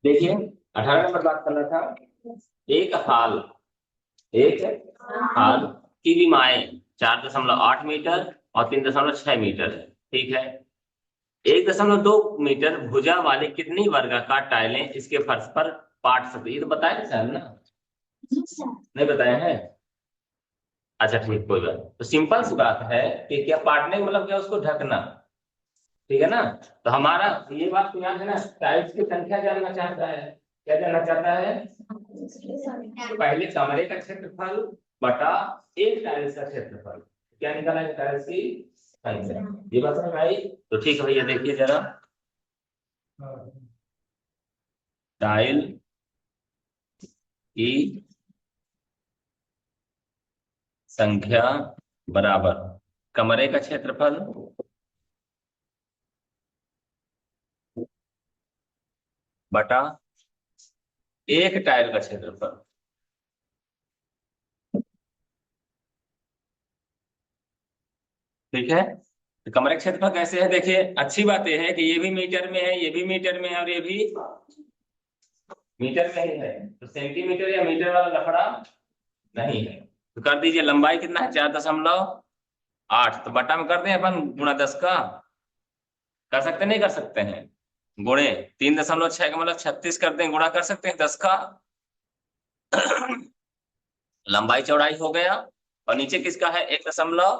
देखिए 18 नंबर बात करना था। एक हाल एक हाल की विमाएं 4.8 मीटर और 3.6 मीटर है। ठीक है। 1.2 मीटर भुजा वाली कितनी वर्गाकार टाइलें इसके फर्श पर पाट सकती है? ये तो बताया नहीं सर ना, नहीं बताया है। अच्छा ठीक, कोई बात नहीं। तो सिंपल सी बात है कि क्या पाटने का मतलब क्या, उसको ढकना। ठीक है ना। तो हमारा ये बात तो याद है ना, टाइल्स की संख्या जानना चाहता है। क्या जानना चाहता है? पहले कमरे का क्षेत्रफल बटा एक टाइल्स का क्षेत्रफल। क्या निकाला है टाइल्स की संख्या। ये बात समझ में आई? तो ठीक है भैया, देखिए जरा। टाइल की संख्या बराबर कमरे का क्षेत्रफल बटा एक टाइल का क्षेत्रफल। ठीक है। तो कमरे का क्षेत्रफल कैसे है? देखिए अच्छी बात यह है कि ये भी मीटर में है, ये भी मीटर में है, और ये भी मीटर में ही है। तो सेंटीमीटर या मीटर वाला लफड़ा नहीं है। तो कर दीजिए, लंबाई कितना है? 4.8। तो बटा में कर दें अपन गुणा 10 का। कर सकते नहीं कर सकते हैं? गुणे 3.6 का मतलब 36 कर दें, गुणा कर सकते हैं 10 का। लंबाई चौड़ाई हो गया। और नीचे किसका है? 1 दशमलव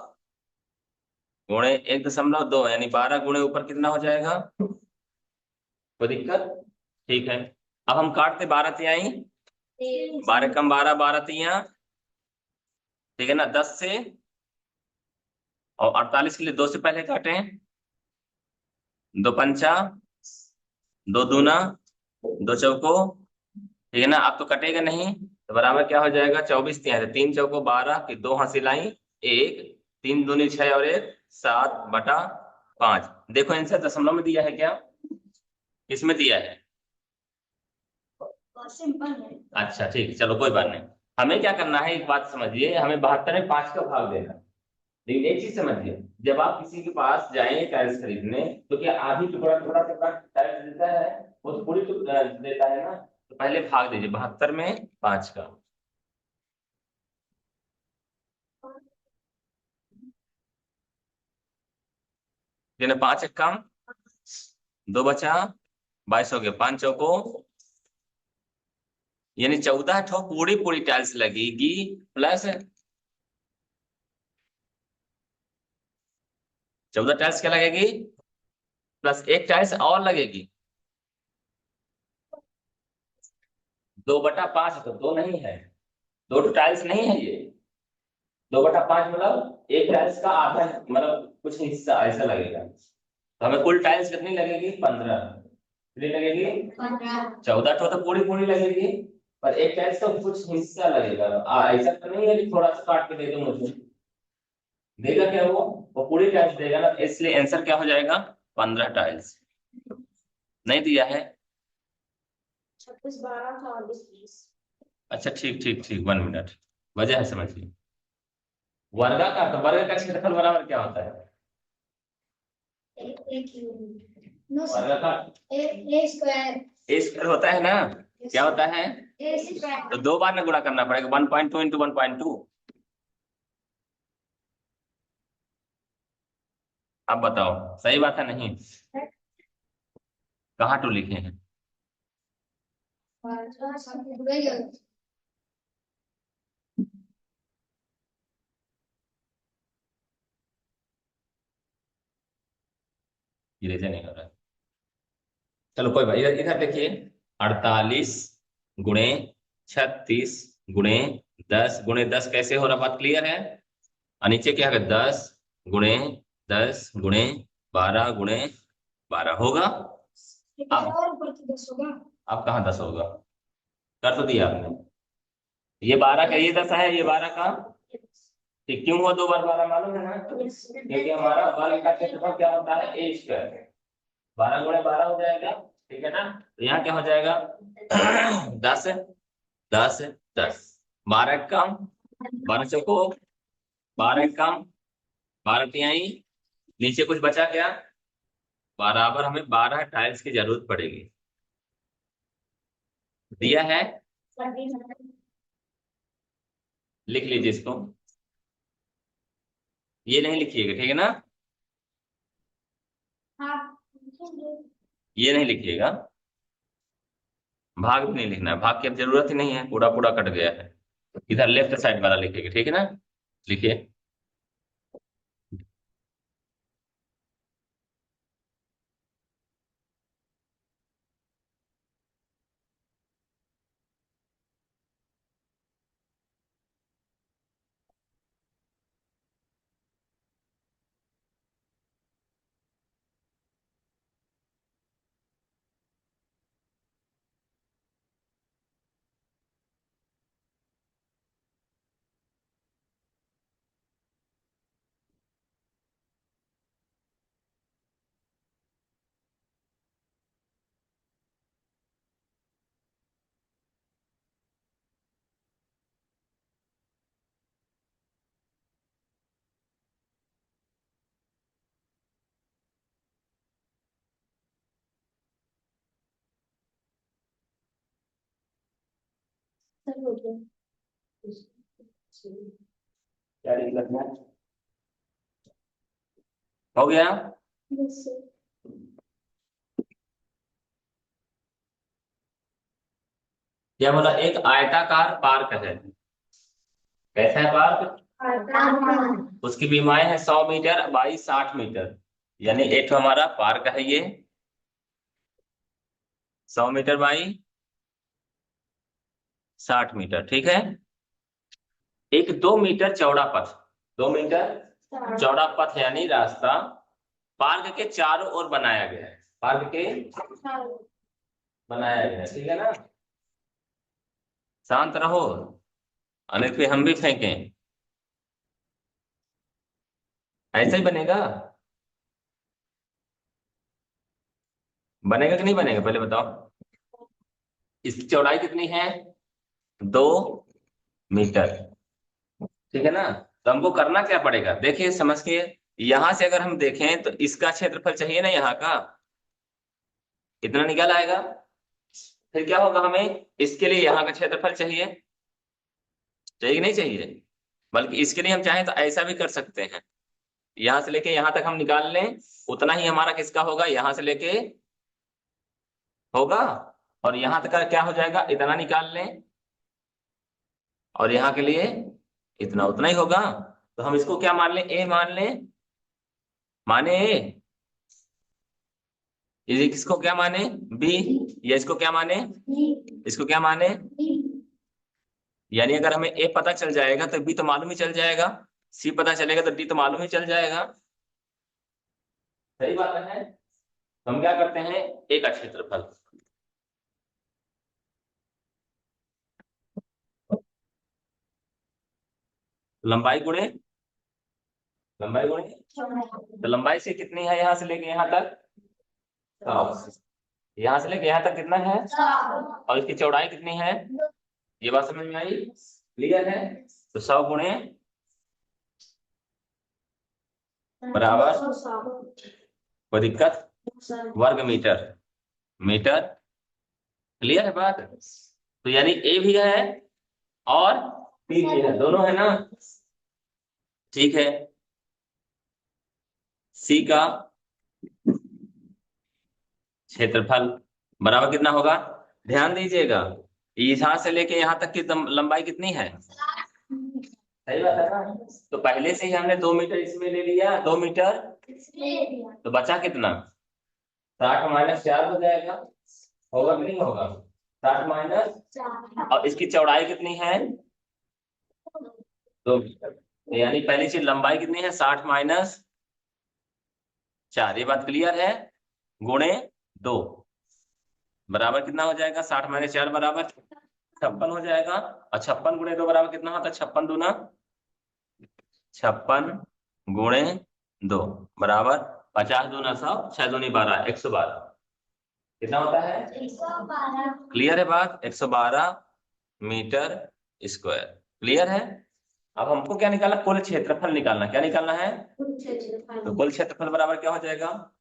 गुणे 1.2, यानी 12 गुणे ऊपर कितना हो जाएगा? कोई दिक्कत? ठीक है। अब हम काटते 12 तिहाई। 12 कम 12, 12 तिया। ठीक है ना, 10 से। और 48 के लिए 2 से पहले काटें। 2 पंचा, 2 दूना, 2 चौको। ठीक है ना। अब तो कटेगा नहीं, तो बराबर क्या हो जाएगा? 24 तिहाई। 3 चौको 12 की 2 हासिल आई, 1। 3 दूनी 6 और 1 7/5। देखो आंसर दशमलव में दिया है क्या? किसमें दिया है? अच्छा ठीक, चलो कोई बात नहीं। हमें क्या करना है, एक बात समझिए, हमें 72 में 5 का भाग देना है। लेकिन एक चीज समझिए, जब आप किसी के पास जाएं टाइल्स खरीदने, तो क्या आधी टुकड़ा टुकड़ा टुकड़ा टाइल्स देता है? वो तो पूरी देता है ना। तो पहले भाग दीजिए 72 में 5 का। यानी 5 1 कम 2 बचा, 22 हो गया। 5 चौको, यानी 14 ठो पूरी पूरी टाइल्स लगेगी। प्लस 14 टाइल्स क्या लगेगी? प्लस एक टाइल्स और लगेगी। 2/5 तो 2 नहीं है, 2 टाइल्स नहीं है ये। 2/5 मतलब एक टाइल्स का आधा, मतलब कुछ हिस्सा ऐसा लगेगा। तो हमें कुल टाइल्स कितनी लगेगी? 15। कितनी लगेगी? 14 ठो तो पूरी पूरी लगेगी, पर एक टाइल्स का कुछ हिस्सा लगेगा। ऐसा तो नहीं है कि थोड़ा सा काट के दे दो मुझे। देगा क्या वो पूरी टाइल्स देगा ना, इसलिए आंसर क्या हो जाएगा? 15 टाइल्स। नहीं दिया है? 26 12 24 20। अच्छा ठीक ठीक ठीक, 1 मिनट। वजह है समझिए। वर्गाकार, तो वर्ग का क्षेत्रफल बराबर क्या होता है? वर्गाकार ए स्क्वायर होता है ना। क्या होता है? तो 2 बार में गुणा करना पड़ेगा, 1.2 × 1.2। अब बताओ सही बात है नहीं? कहाँ टू लिखे हैं? इरेजर नहीं हो रहा है। चलो कोई बात, इधर इधर देखिए। 48 × 36 × 10 कैसे हो रहा, बात क्लियर है? और नीचे क्या है? 10 × 10 × 12 × 12 होगा। अब कहाँ 10 होगा? कर तो दिया आपने। ये 12 का ये 10 है, ये 12 का। ठीक, क्यों हुआ 2 बार 12 मालूम है ना? क्योंकि हमारा वर्ग का क्षेत्रफल क्या होता है? ए स्क्वायर। 12 × 12 हो जाएगा। ठीक है ना। तो यहाँ क्या हो जाएगा? 10 10 10। 12 1 कम 12 चौको, 12 1 कम 12 तिहाई। नीचे कुछ बचा क्या? बराबर हमें 12 टाइल्स की जरूरत पड़ेगी। दिया है, लिख लीजिए इसको। ये नहीं लिखिएगा, ठीक है ना, ये नहीं लिखिएगा, भाग भी नहीं लिखना है, भाग की अब जरूरत ही नहीं है, पूरा पूरा कट गया है। इधर लेफ्ट साइड वाला लिखिएगा, ठीक है ना, लिखिए। क्या दिक्कत है, हो गया। क्या बोला, एक आयताकार पार्क है, कैसा है पार्क, उसकी बीमाएं हैं 100 मीटर बाई 60 मीटर, यानी एक तो हमारा पार्क है ये, 100 मीटर बाई 60 मीटर, ठीक है। एक 2 मीटर चौड़ा पथ, 2 मीटर चौड़ा पथ यानी रास्ता पार्क के चारों ओर बनाया गया है, पार्क के बनाया गया है, ठीक है ना। शांत रहो, अन्यथा फिर हम भी फेंकें। ऐसा ही बनेगा, बनेगा कि नहीं बनेगा, पहले बताओ। इसकी चौड़ाई कितनी है, 2 मीटर, ठीक है ना। तो हमको करना क्या पड़ेगा, देखिए समझ के, यहां से अगर हम देखें तो इसका क्षेत्रफल चाहिए ना यहाँ का, इतना निकल आएगा। फिर क्या होगा, हमें इसके लिए यहाँ का क्षेत्रफल चाहिए, चाहिए कि नहीं चाहिए। बल्कि इसके लिए हम चाहें तो ऐसा भी कर सकते हैं, यहां से लेके यहां तक हम निकाल लें, उतना ही हमारा किसका होगा, यहां से लेके होगा, और यहां तक का क्या हो जाएगा, इतना निकाल लें, और यहाँ के लिए इतना, उतना ही होगा। तो हम इसको क्या मान लें, ए मान लें, माने ए, ये किसको क्या माने, बी, या इसको क्या माने, इसको क्या माने, यानी अगर हमें ए पता चल जाएगा तो बी तो मालूम ही चल जाएगा, सी पता चलेगा तो डी तो मालूम ही चल जाएगा, सही बात है। तो हम क्या करते हैं, ए का क्षेत्रफल, लंबाई गुणे, लंबाई गुणे, तो लंबाई से कितनी है यहाँ से लेके यहाँ तक, 100, यहाँ से लेके यहाँ तक कितना है, और इसकी चौड़ाई कितनी है, ये बात समझ में आई, क्लियर है। तो 100 गुणे बराबर, कोई दिक्कत, वर्ग मीटर, मीटर, क्लियर है बात। तो यानी ए भी है और बी भी है, दोनों है ना, ठीक है। सी का क्षेत्रफल बराबर कितना होगा, ध्यान दीजिएगा, यहां से लेके यहां तक की लंबाई कितनी है, सही बात है ना। तो पहले से ही हमने 2 मीटर इसमें ले लिया, 2 मीटर, तो बचा कितना, 60 - 4 हो जाएगा, होगा कि नहीं होगा, 60 - और इसकी चौड़ाई कितनी है, 2 मीटर, यानी पहली चीज लंबाई कितनी है, 60 - 4, ये बात क्लियर है, गुणे 2, बराबर कितना हो जाएगा, 60 - 4 बराबर 56 हो जाएगा, और 56 × 2 बराबर कितना होता है, 56 दूना 56 × 2 बराबर 50 दूना 100, 6 दूनी 12, 112, कितना होता है, 112, क्लियर है बात, 112 मीटर स्क्वायर, क्लियर है। अब हमको क्या निकालना, कुल क्षेत्रफल निकालना, क्या निकालना है, तो कुल क्षेत्रफल बराबर क्या हो जाएगा,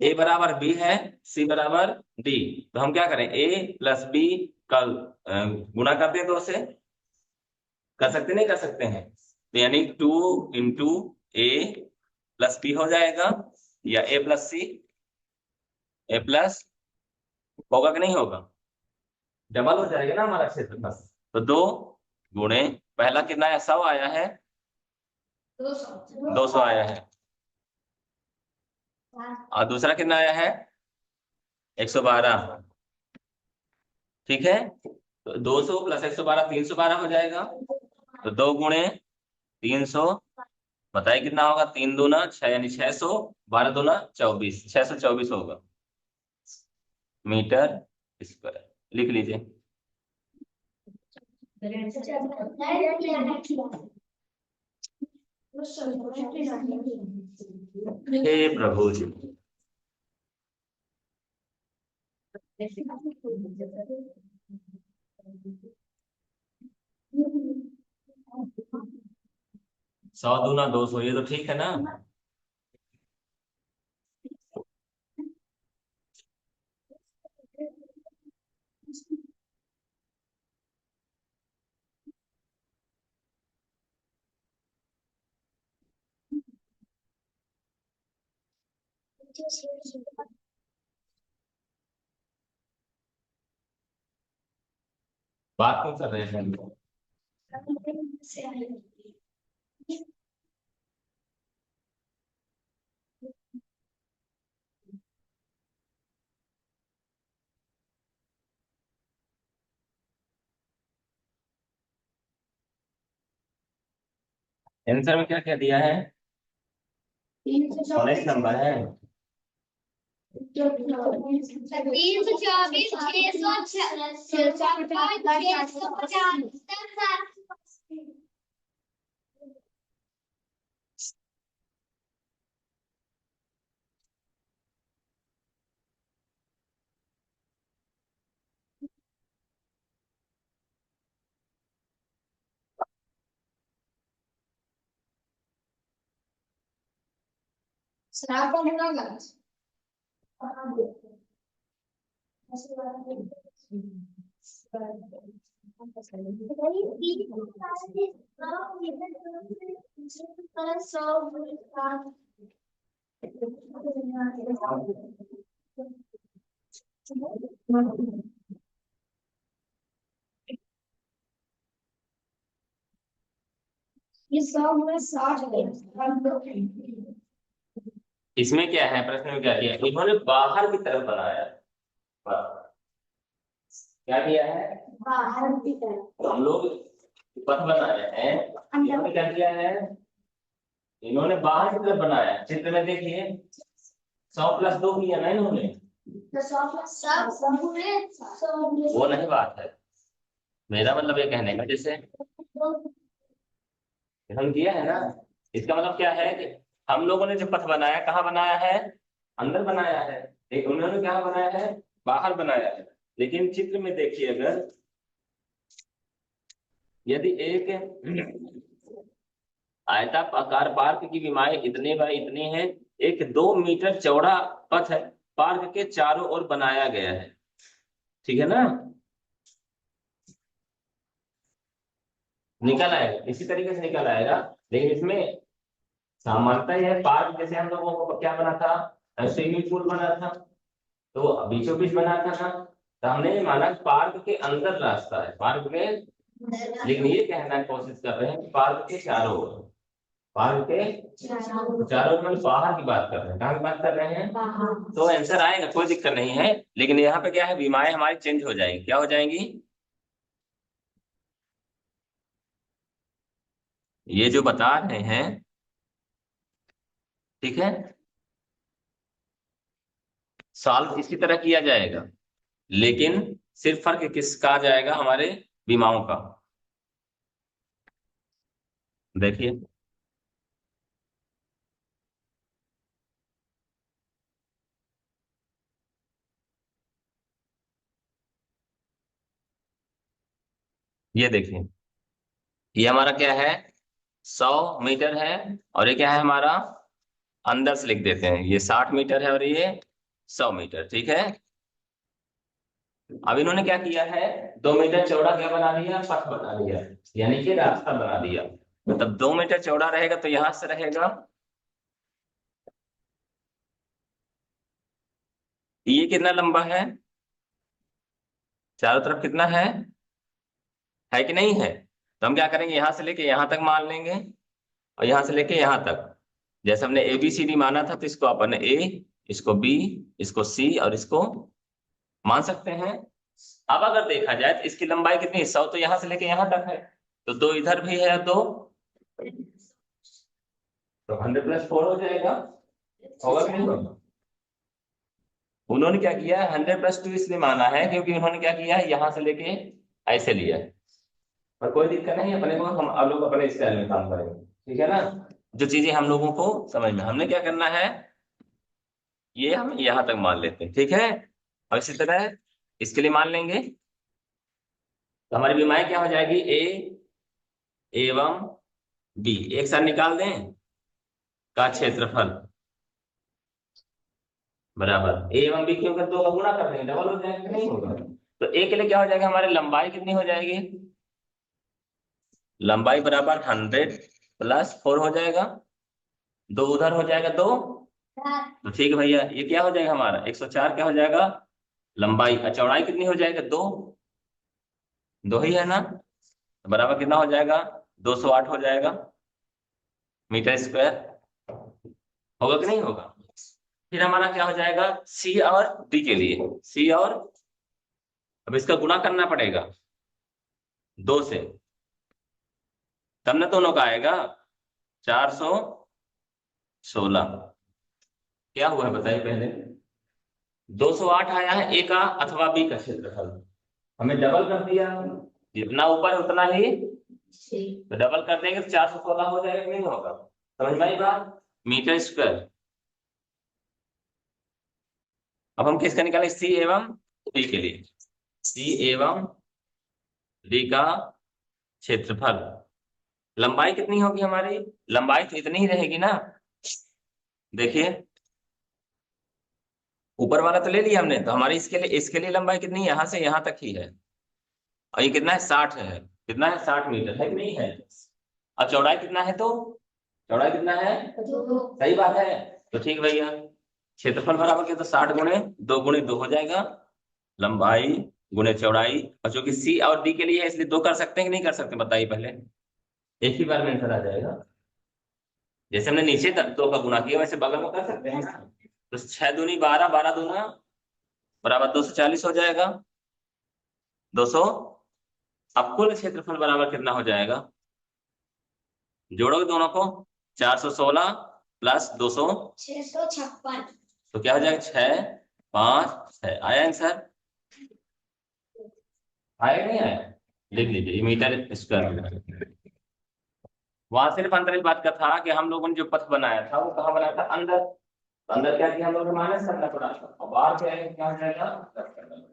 ए बराबर बी है, सी बराबर डी, तो हम क्या करें, ए प्लस बी का गुणा कर दें, दो से कर सकते नहीं कर सकते हैं, तो यानी 2 × ए+b हो जाएगा, या a+c, a+ होगा कि नहीं होगा, डबल हो जाएगा ना हमारा क्षेत्रफल। तो 2 × पहला कितना है, 100 आया है, 200 आया है, और दूसरा कितना आया है, 112। ठीक है, तो 200 + 112 312 हो जाएगा, तो 2 × 300, बताइए कितना होगा, 3 दूना 6 यानी 600, 12 दूना 24, 624 होगा मीटर स्क्वायर। लिख लीजिए। हे प्रभु जी, सौ दूना 200, ये तो ठीक है ना। बात क्यों कर रहे हैं, आंसर में क्या क्या दिया है, 19 नंबर है। 324, 650। शराब का गलत। ये 160 है। इसमें क्या है, प्रश्न में क्या किया, इन्होंने बाहर की तरफ बनाया, क्या किया है, बाहर की तरफ हम लोग पथ बनाए हैं, इन्होंने क्या किया है, इन्होंने बाहर की तरफ बनाया, चित्र में देखिए 100 + 2 किया ना इन्होंने, वो नहीं बात है, मेरा मतलब ये कहने का, जैसे हम किया है ना, इसका मतलब क्या है कि हम लोगों ने जो पथ बनाया, कहाँ बनाया है, अंदर बनाया है, उन्होंने कहाँ बनाया है, बाहर बनाया है। लेकिन चित्र में देखिए, अगर यदि एक आयताकार पार्क की विमाएं इतने बाय इतनी है, एक 2 मीटर चौड़ा पथ है, पार्क के चारों ओर बनाया गया है, ठीक है ना, निकल आएगा, इसी तरीके से निकल आएगा। लेकिन इसमें सामान्यता यह है, पार्क जैसे हम लोगों को क्या बना था, स्विमिंग पूल बना था, तो बीचों बीच बना था ना, तो हमने ये माना पार्क के अंदर रास्ता है, पार्क में, लेकिन ये कहना की कोशिश कर रहे हैं कि पार्क के चारों ओर, पार्क के चारों ओर, मतलब बाहर की बात कर रहे हैं, कहाँ की बात कर रहे हैं, तो आंसर आएगा, कोई दिक्कत नहीं है। लेकिन यहाँ पे क्या है, विमाएं हमारी चेंज हो जाएंगी, क्या हो जाएंगी, ये जो बता रहे हैं, ठीक है, सॉल्व इसी तरह किया जाएगा, लेकिन सिर्फ फर्क किसका आ जाएगा, हमारे विमाओं का। देखिए ये देखिए, ये हमारा क्या है, 100 मीटर है, और ये क्या है हमारा, अंदर से लिख देते हैं, ये 60 मीटर है, और ये 100 मीटर, ठीक है। अब इन्होंने क्या किया है, 2 मीटर चौड़ा क्या बना दिया, पथ बना दिया, यानी कि रास्ता बना दिया। मतलब 2 मीटर चौड़ा रहेगा तो यहां से रहेगा, ये कितना लंबा है, चारों तरफ कितना है कि नहीं है। तो हम क्या करेंगे, यहां से लेके यहां तक मान लेंगे, और यहां से लेके यहां तक। जैसे हमने ABCD माना था, तो इसको अपन A, इसको B, इसको C और इसको मान सकते हैं। अब अगर देखा जाए तो इसकी लंबाई कितनी है, 100, तो यहां से लेके यहां तक है, तो 2 इधर भी है, 2, तो 100 + 4 हो जाएगा, होगा कि नहीं होगा। उन्होंने क्या किया है, 100 + 2 इसलिए माना है क्योंकि उन्होंने क्या किया है, यहां से लेके ऐसे लिया है। पर कोई दिक्कत नहीं है, अपने को हम लोग अपने स्टाइल में काम करेंगे, ठीक है ना। जो चीजें हम लोगों को समझ में, हमने क्या करना है, ये हम यहां तक मान लेते हैं, ठीक है। और इसी तरह इसके लिए मान लेंगे, तो हमारी बीमारी क्या हो जाएगी, A एवं B एक साथ निकाल दें का क्षेत्रफल बराबर A एवं B, क्योंकि दो का गुणा कर देंगे डबल हो जाएगा, नहीं होगा। तो A के लिए क्या हो जाएगा, हमारी लंबाई कितनी हो जाएगी, लंबाई बराबर 100 + 4 हो जाएगा, 2 उधर हो जाएगा, 2, तो ठीक है भैया, ये क्या हो जाएगा हमारा 104 क्या हो जाएगा लंबाई, और चौड़ाई कितनी हो जाएगा, 2, 2 ही है ना, तो बराबर कितना हो जाएगा, 208 हो जाएगा मीटर स्क्वायर, होगा कि नहीं होगा। फिर हमारा क्या हो जाएगा, C और D के लिए, C और, अब इसका गुणा करना पड़ेगा 2 से, तब ना दोनों का आएगा, 416। क्या हुआ है बताइए पहले, 208 आया है A का अथवा B का क्षेत्रफल, हमें डबल कर दिया, जितना ऊपर उतना ही, तो डबल कर देंगे तो 416 हो जाएगा कि नहीं होगा, समझ में आई बात, मीटर स्क्वायर। अब हम किसका निकालें, C एवं D के लिए, C एवं D का क्षेत्रफल, लंबाई कितनी होगी हमारी, लंबाई तो इतनी ही रहेगी ना, देखिए ऊपर वाला तो ले लिया हमने, तो हमारी इसके लिए लंबाई कितनी है, यहां से यहां तक ही है, और ये कितना है, 60 है, कितना है, 60 मीटर है कि नहीं है। अब चौड़ाई कितना है, तो चौड़ाई कितना है, सही बात है, तो ठीक भैया, क्षेत्रफल बराबर क्या, तो 60 गुणे 2 गुणे 2 हो जाएगा, लंबाई गुणे चौड़ाई, और जो कि C और D के लिए है इसलिए 2 कर सकते हैं कि नहीं कर सकते, बताइए पहले, एक ही बार में आंसर आ जाएगा। जैसे हमने नीचे तक 2 का गुणा किया, वैसे बगल में कर सकते हैं ना। तो 6 दूनी 12, 12 दूना बराबर 240 हो जाएगा, 200। अब कुल क्षेत्रफल बराबर कितना हो जाएगा, जोड़ोगे दोनों को, 416 + 200, 656। तो क्या हो जाएगा, 656, आया आंसर, आया नहीं आया, लिख लीजिए, ये मीटर स्क्वायर। वहां सिर्फ अंतर इस बात का था कि हम लोगों ने जो पथ बनाया था वो कहाँ बनाया था, अंदर, तो अंदर क्या किया हम लोगों ने, माइनस करना पड़ा, और बाहर क्या है, क्या हो जाएगा, प्लस करना पड़ेगा।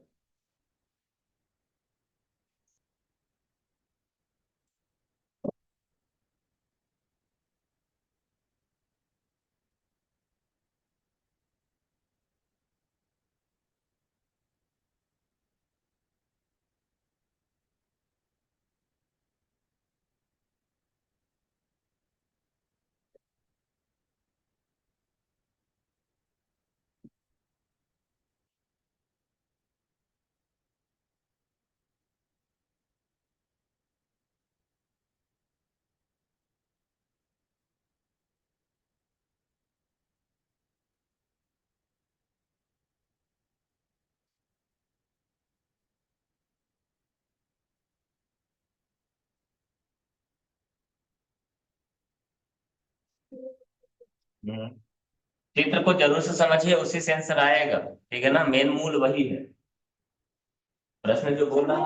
चित्र को जरूर से समझिए, उसी से आंसर आएगा, ठीक है ना, मेन मूल वही है, प्रश्न जो बोल रहा है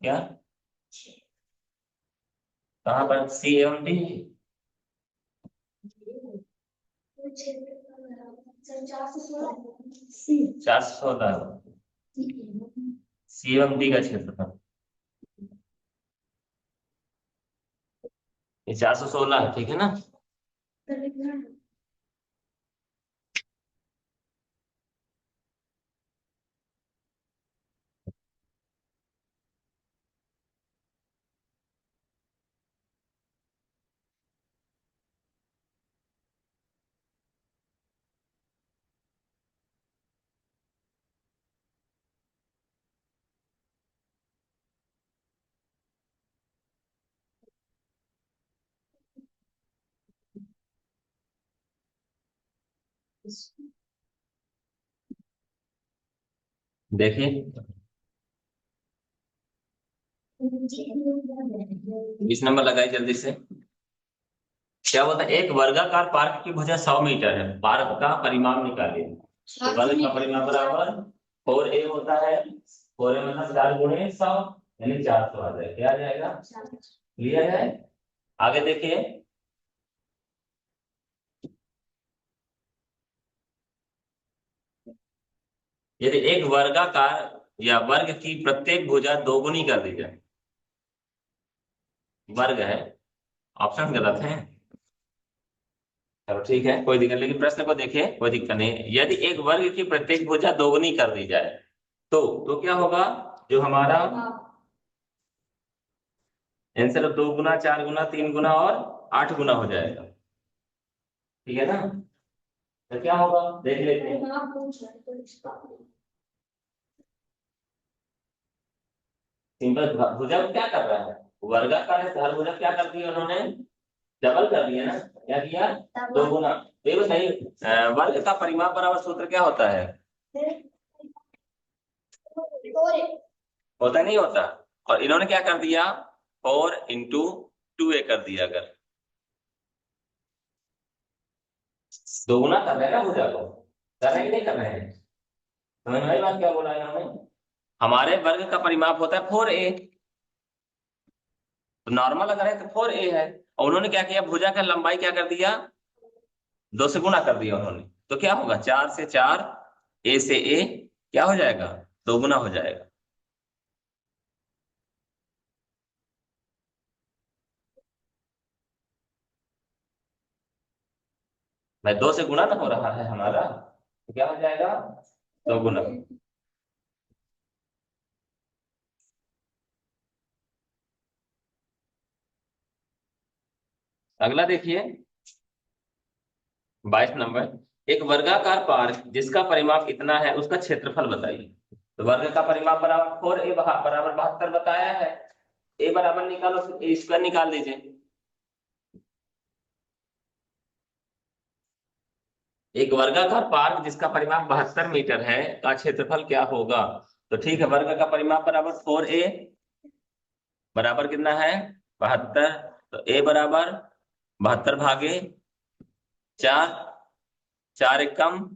क्या, कहाँ पर, C एवं D, 416, C एवं D का क्षेत्रफल, ये 416 है, ठीक है ना। देखिए 20 नंबर लगाई जल्दी से। क्या बोलता है, एक वर्गाकार पार्क की भुजा 100 मीटर है, पार्क का परिमाप निकालिए। तो वर्ग का परिमाप बराबर 4a होता है, 4a मतलब 4 गुणे 100 यानी 400 आ जाएगा। क्या आ जाएगा? क्लियर है? आगे देखिए, यदि एक वर्गाकार या वर्ग की प्रत्येक भुजा दोगुनी कर दी जाए, वर्ग है, ऑप्शन गलत है, चलो ठीक है कोई दिक्कत, लेकिन प्रश्न को देखिए, कोई दिक्कत नहीं। यदि एक वर्ग की प्रत्येक भुजा दोगुनी कर दी जाए तो क्या होगा? जो हमारा आंसर 2 गुना 4 गुना 3 गुना और 8 गुना हो जाएगा, ठीक है ना? तो क्या होगा देख लेते हैं। सिंपल, भुजा को क्या कर रहा है, वर्गाकार है, तो हर भुजा क्या कर दिया उन्होंने? डबल कर दिया ना, क्या किया? 2 गुना। तो ये बताइए, वर्ग का परिमाप बराबर सूत्र क्या होता है? होता नहीं होता? और इन्होंने क्या कर दिया? 4 × 2a कर दिया। अगर 2 गुना कर रहे हैं ना भुजा को, कर रहे हैं कि नहीं कर रहे हैं? समझ में आई बात क्या बोला इन्होंने? हमारे वर्ग का परिमाप होता है 4a, तो नॉर्मल अगर है तो 4a है, और उन्होंने क्या किया, भुजा का लंबाई क्या कर दिया? 2 से गुना कर दिया उन्होंने। तो क्या होगा? 4 से 4, a से a, क्या हो जाएगा? 2 गुना हो जाएगा। भाई 2 से गुना ना हो रहा है हमारा, तो क्या हो जाएगा? 2 गुना। अगला देखिए 22 नंबर, एक वर्गाकार पार्क जिसका परिमाप इतना है उसका क्षेत्रफल बताइए। तो वर्ग का परिमाप बराबर 4a बराबर 72 बताया है, a बराबर निकालो, फिर a स्क्वायर निकाल दीजिए। एक वर्गाकार पार्क जिसका परिमाप 72 मीटर है का क्षेत्रफल क्या होगा? तो ठीक है, वर्ग का परिमाप बराबर 4a बराबर कितना है? 72। तो a बराबर 72 भागे 4, 4 एकम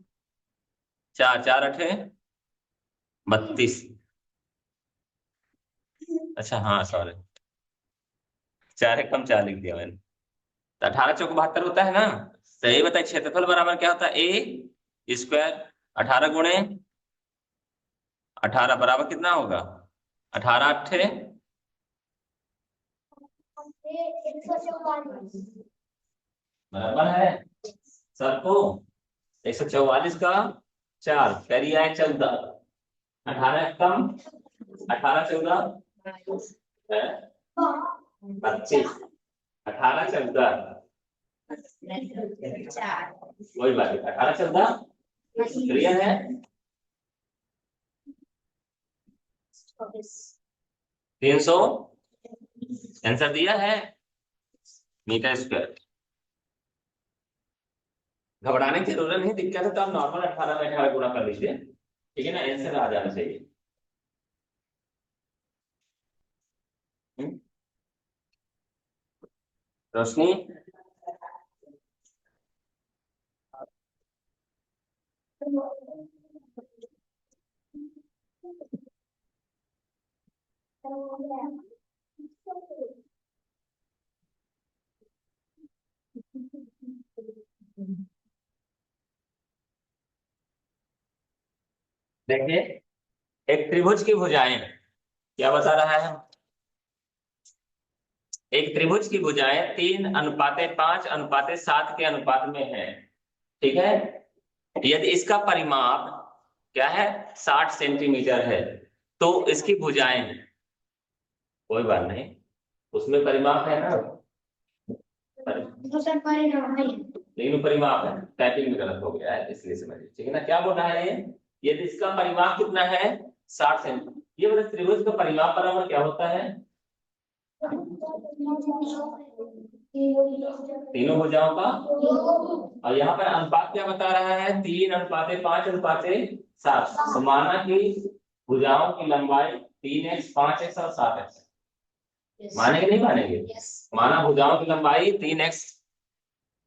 4, 4 अठे 32। अच्छा हाँ सॉरी, 4 एकम 4 लिख दिया मैंने। तो 18 चौक 72 होता है ना? तो ये बताइए क्षेत्रफल बराबर क्या होता है? ए स्क्वायर। 18 गुणे 18 बराबर कितना होगा? 18 अट्ठे बराबर है सबको 144 का 4 कैरी है 14, 18 कम 18 14 25, 18 14 वही बात है, 18 14 क्लियर है? 300 आंसर दिया है मीटर स्क्वायर। घबराने की जरूरत नहीं, दिक्कत है तो आप नॉर्मल 18 में 18 गुणा कर लीजिए, ठीक है ना, आंसर आ जाना चाहिए। रोशनी देखिए, एक त्रिभुज की भुजाएं क्या बता रहा है? एक त्रिभुज की भुजाएं 3:5:7 के अनुपात में है, ठीक है? यदि इसका परिमाप क्या है? 60 सेंटीमीटर है, तो इसकी भुजाएं, कोई बात नहीं, उसमें परिमाप है ना, लेकिन परिमाप है, टाइपिंग में गलत हो गया है इसलिए समझिए, ठीक है ना? क्या बोल रहा है ये? यदि इसका परिमाप कितना है? 60 सेंटीमीटर, ये मतलब त्रिभुज का परिमाप बराबर क्या होता है? तीनों भुजाओं का। और यहाँ पर अनुपात क्या बता रहा है, 3:5:7। तो माना कि भुजाओं की लंबाई 3x 5x और 7x। मानेंगे नहीं मानेंगे? माना भुजाओं की लंबाई 3x,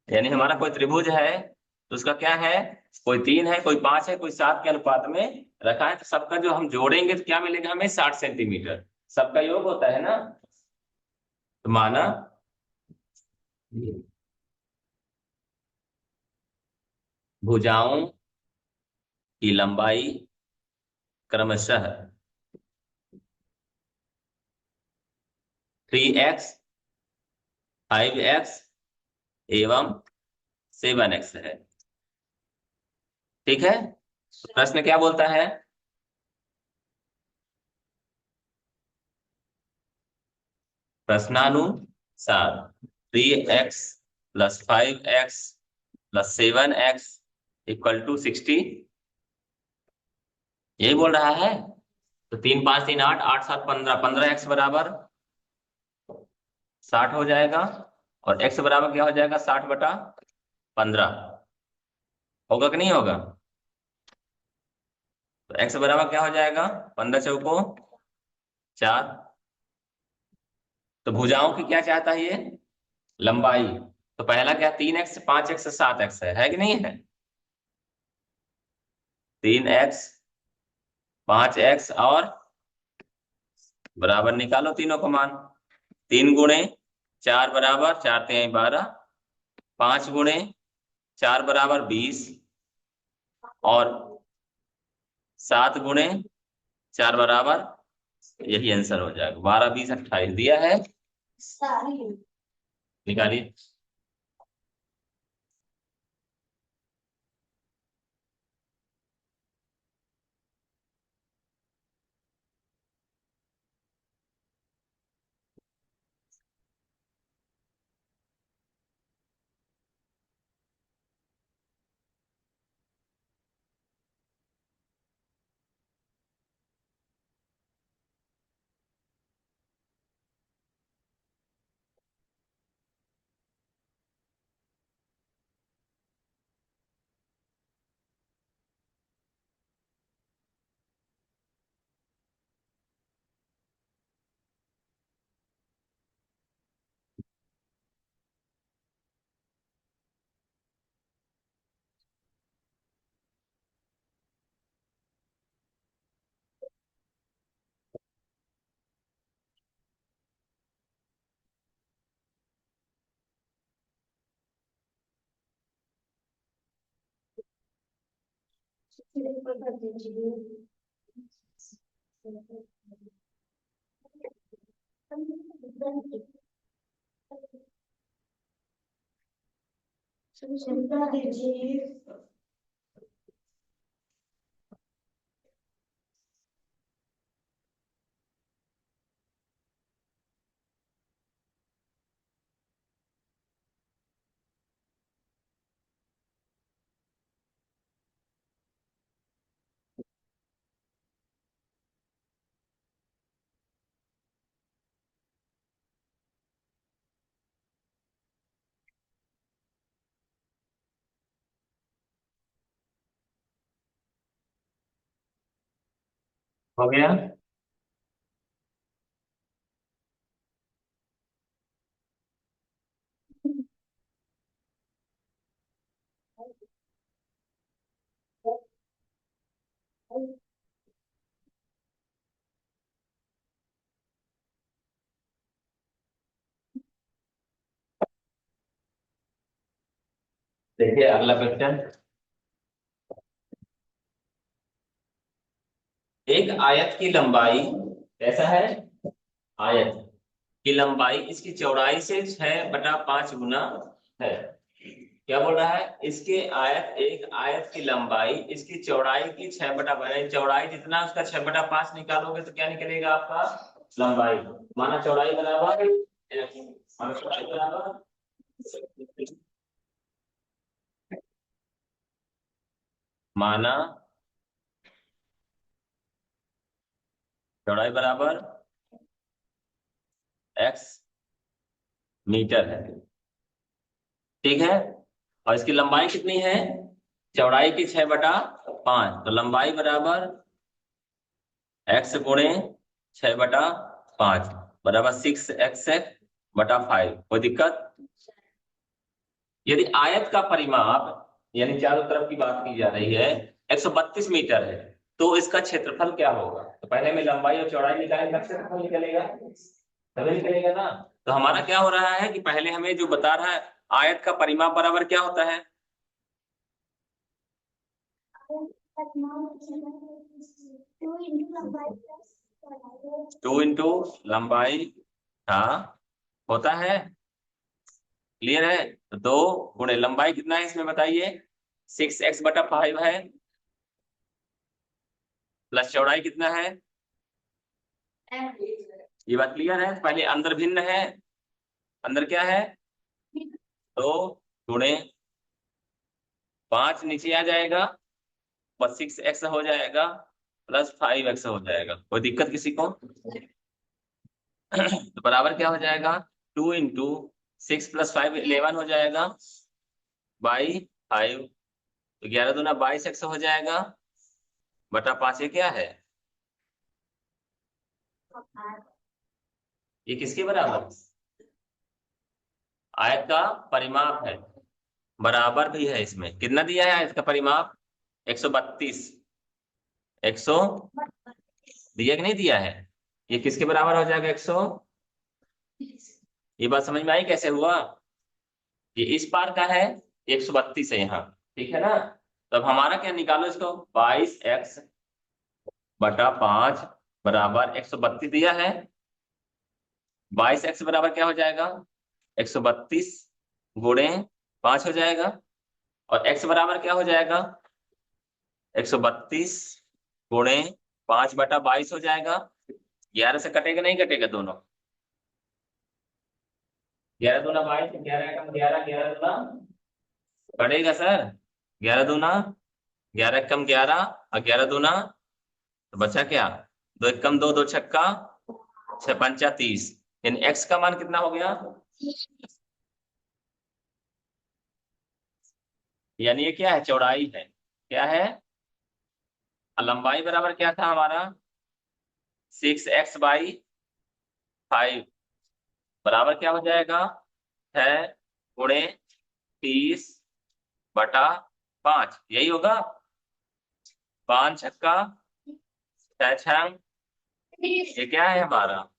यानी हमारा कोई त्रिभुज है तो उसका क्या है, कोई 3 है, कोई 5 है, कोई 7 के अनुपात में रखा है, तो सबका जो हम जोड़ेंगे तो क्या मिलेगा हमें, 60 सेंटीमीटर। सबका योग होता है ना। तो माना भुजाओं की लंबाई क्रमशः 3x 5x एवं 7x है। ठीक है, तो प्रश्न क्या बोलता है, प्रश्नानुसार 3x plus 5x plus 7x equal to 60, यही बोल रहा है। तो 3 5 3 8, 8 7 15, 15x बराबर 60 हो जाएगा, और x बराबर क्या हो जाएगा, 60/15। होगा कि नहीं होगा? तो x बराबर क्या हो जाएगा, 15 चौको 4। तो भुजाओं की क्या चाहता है ये, लंबाई। तो पहला क्या, 3x 5x 7x है कि नहीं है? 3x 5x और बराबर निकालो तीनों को मान। 3 × 4 बराबर 4×3 = 12, 5 × 4 बराबर 20, और 7 × 4 बराबर, यही आंसर हो जाएगा। 12 20 28 दिया है, निकालिए। हो गया। देखिए अगला क्वेश्चन, एक आयत की लंबाई, कैसा है, आयत की लंबाई इसकी चौड़ाई से 6/5 गुना है। क्या बोल रहा है, इसके आयत, एक आयत की लंबाई इसकी चौड़ाई की 6/5, चौड़ाई जितना उसका 6/5 निकालोगे तो क्या निकलेगा आपका, लंबाई। माना चौड़ाई बराबर माना चौड़ाई बराबर माना चौड़ाई बराबर x मीटर है। ठीक है। और इसकी लंबाई कितनी है, चौड़ाई की 6/5, तो लंबाई बराबर x गुणे 6/5 बराबर 6x/5। कोई दिक्कत? यदि आयत का परिमाप यानी चारों तरफ की बात की जा रही है 132 मीटर है, तो इसका क्षेत्रफल क्या होगा? तो पहले में लंबाई और चौड़ाई निकालें, तब क्षेत्रफल निकलेगा, तभी निकलेगा ना। तो हमारा क्या हो रहा है कि पहले हमें जो बता रहा है आयत का परिमाप बराबर क्या होता है, 2 इंटू लंबाई, हाँ होता है, क्लियर है। तो 2 गुणे लंबाई कितना है इसमें बताइए, 6x/5 है, प्लस चौड़ाई कितना है, ये बात क्लियर है। पहले अंदर भिन्न है, अंदर क्या है, 2 गुणे 5 नीचे आ जाएगा, और 6x हो जाएगा, प्लस 5x हो जाएगा। कोई दिक्कत किसी को? तो बराबर क्या हो जाएगा, 2 इंटू 6 + 5 11 हो जाएगा बाई 5, तो 11 दूना 22x हो जाएगा बटा 5। ये क्या है, ये किसके बराबर, आयत का परिमाप है, बराबर भी है। इसमें कितना दिया है आयत का परिमाप, 132, 100 दिया कि नहीं दिया है, ये किसके बराबर हो जाएगा, 100। ये बात समझ में आई कैसे हुआ, ये इस पार का है, 132 है यहाँ, ठीक है ना। तब हमारा क्या निकालो इसको, 22x/5 बराबर 132 दिया है, 22x बराबर क्या हो जाएगा, 132 गुणे 5 हो जाएगा, और x बराबर क्या हो जाएगा, 132 गुणे 5/22 हो जाएगा। 11 से कटेगा नहीं कटेगा दोनों, 11 दूना 22, 11 कम 11, 11 दूना कटेगा सर, 11 दूना 11 कम 11 और 11 दूना, तो बचा क्या, 2 1 कम 2, 2 छक्का 6 पंचा 30, यानी x का मान कितना हो गया, यानी ये क्या है, चौड़ाई है, क्या है, और लंबाई बराबर क्या था हमारा, 6x/5 बराबर क्या हो जाएगा, 6 गुणे 30/5, यही होगा, 5 छक्का 6 छंग, ये क्या है हमारा,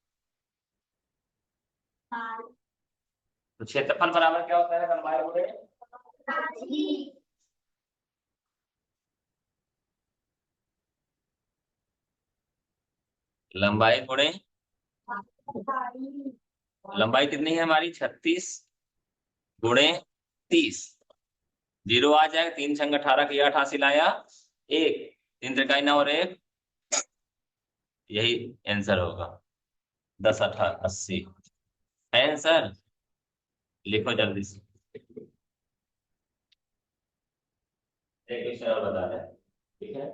तो क्षेत्रफल बराबर क्या होता है, लंबाई गुणे, लंबाई गुणे, लंबाई कितनी है हमारी, 36 गुणे 30, 0 आ जाएगा, 3 छंग 18 की 88 लाया 1, 3 त्रिकाई 9 और 1, यही आंसर होगा, 10 18 80 है आंसर। लिखो जल्दी से, एक क्वेश्चन और बता रहे हैं, ठीक है।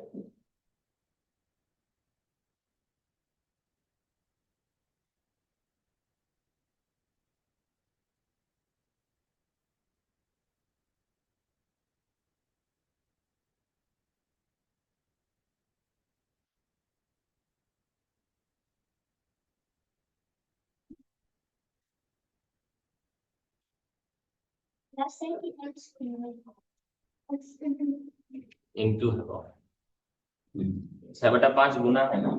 इंटू है, 6/5 गुना है ना,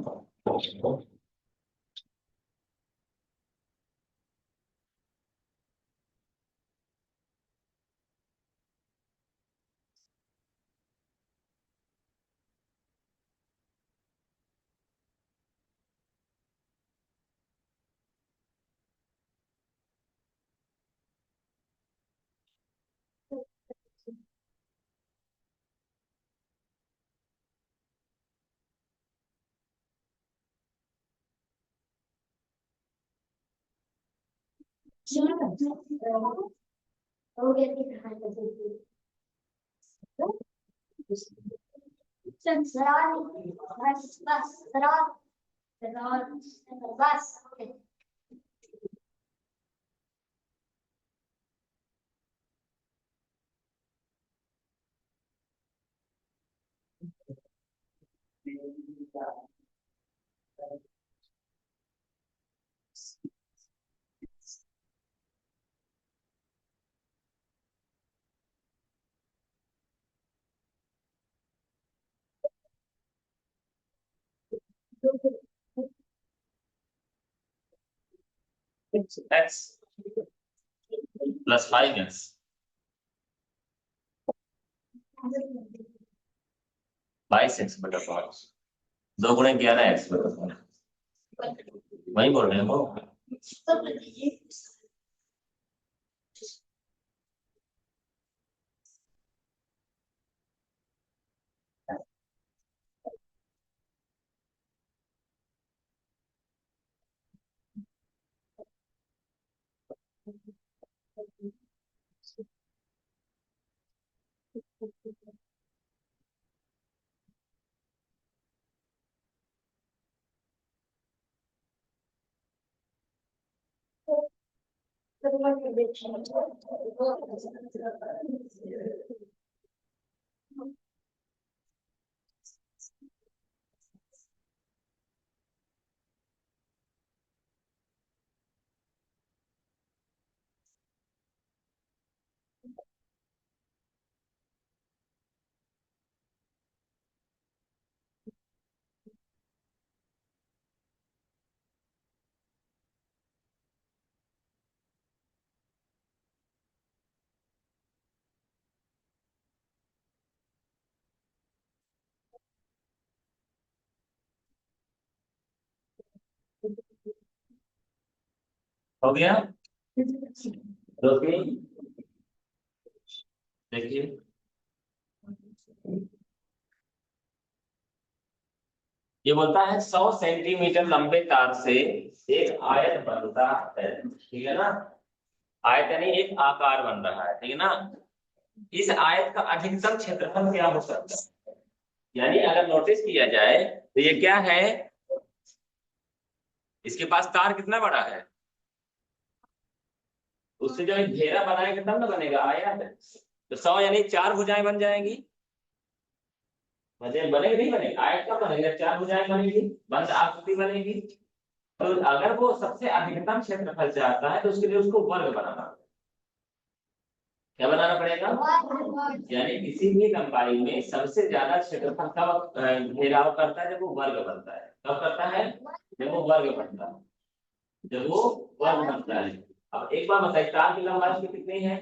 एक्स प्लस 5x 22x बटा 5 2 गुणे 11x बटा 5 वही बोल रहे हैं वो। हो गया रोशनी, देखिए ये बोलता है 100 सेंटीमीटर लंबे तार से एक आयत बनता है, ठीक है ना। आयत यानी एक आकार बन रहा है, ठीक है ना। इस आयत का अधिकतम क्षेत्रफल क्या हो सकता है? यानी अगर नोटिस किया जाए तो ये क्या है, इसके पास तार कितना बड़ा है, उससे जो एक घेरा बनाएगा तब ना बनेगा आयत। तो 100 यानी 4 भुजाएं बन जाएंगी, बनेगी नहीं बनेगी, आयत का बनेगा 4 भुजाएं बनेगी, बंद आकृति बनेगी। तो अगर वो सबसे अधिकतम क्षेत्रफल चाहता है तो उसके लिए उसको वर्ग बनाना, क्या बनाना पड़ेगा, यानी किसी भी लंबाई में सबसे ज्यादा क्षेत्रफल कब घेराव करता है, जब वो वर्ग बनता है। कब करता है, जब वो वर्ग बनता है, जब वो वर्ग बनता है। अब एक बार बताइए तार की लंबाई कितनी है,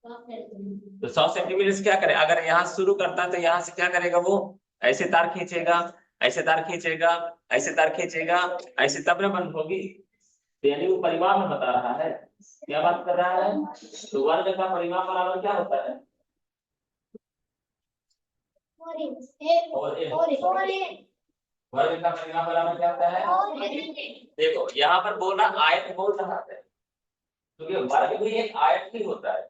तो 100 सेंटीमीटर से क्या करे, अगर यहाँ शुरू करता है तो यहाँ से क्या करेगा, वो ऐसे तार खींचेगा, ऐसे तार खींचेगा, ऐसे तार खींचेगा, ऐसे तब न बंद होगी। तो यानी वो परिमाप में बता रहा है, क्या बात कर रहा है, तो वर्ग का परिमाप बराबर क्या होता है, वर्ग का परिमाप बराबर क्या होता है। देखो यहाँ पर बोल रहा आयत बोल रहा है, क्योंकि वर्ग भी एक आयत ही होता है,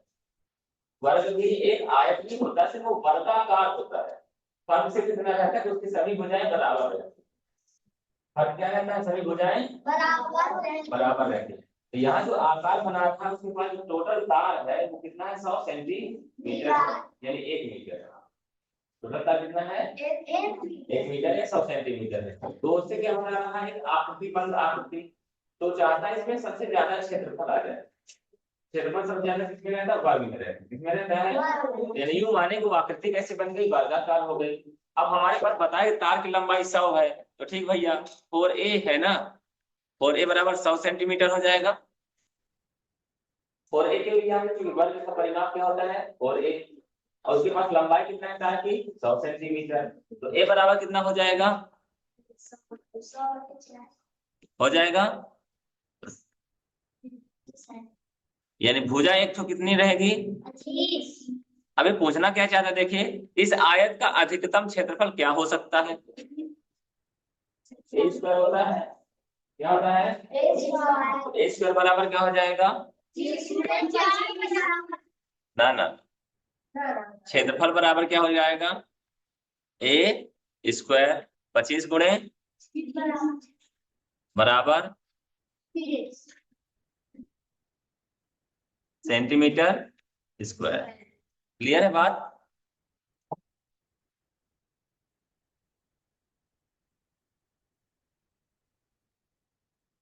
वर्ग भी एक आयत ही होता है, सिर्फ वो वर्गाकार होता है। फर्क से कितना रहता है कि उसकी सभी भुजाएं बराबर रहती है। फर्क क्या रहता है, सभी भुजाएं बराबर रहती है। तो यहाँ जो आकार बना था उसके पास जो टोटल तार है वो कितना है, 100 सेंटीमीटर यानी 1 मीटर। टोटल तार कितना है, 1 मीटर या 100 सेंटीमीटर है। तो उससे क्या हो रहा है, आकृति बंद आकृति, तो चाहता है इसमें सबसे ज्यादा क्षेत्रफल आ जाए। क्षेत्रफल सबसे ज्यादा किसमें रहता है, वर्ग में रहता है, किसमें रहता है, यानी यूं माने कि आकृति कैसे बन गई, वर्गाकार हो गई। अब हमारे पास बताए तार की लंबाई 100 है, तो ठीक भैया 4a है ना, 4a बराबर 100 सेंटीमीटर हो जाएगा। 4a के लिए हमें वर्ग का परिमाप क्या होता है 4a, और उसके पास लंबाई कितना है तार की 100 सेंटीमीटर, तो a बराबर कितना हो जाएगा, हो जाएगा, यानी भुजा एक तो कितनी रहेगी। अभी पूछना क्या चाहता है, देखिए इस आयत का अधिकतम क्षेत्रफल क्या हो सकता है, ए स्क्वायर होता है, क्या होता है, ए स्क्वायर बराबर क्या हो जाएगा, ना ना, क्षेत्रफल बराबर क्या हो जाएगा, ए स्क्वायर 25 गुणे बराबर सेंटीमीटर स्क्वायर। क्लियर है बात।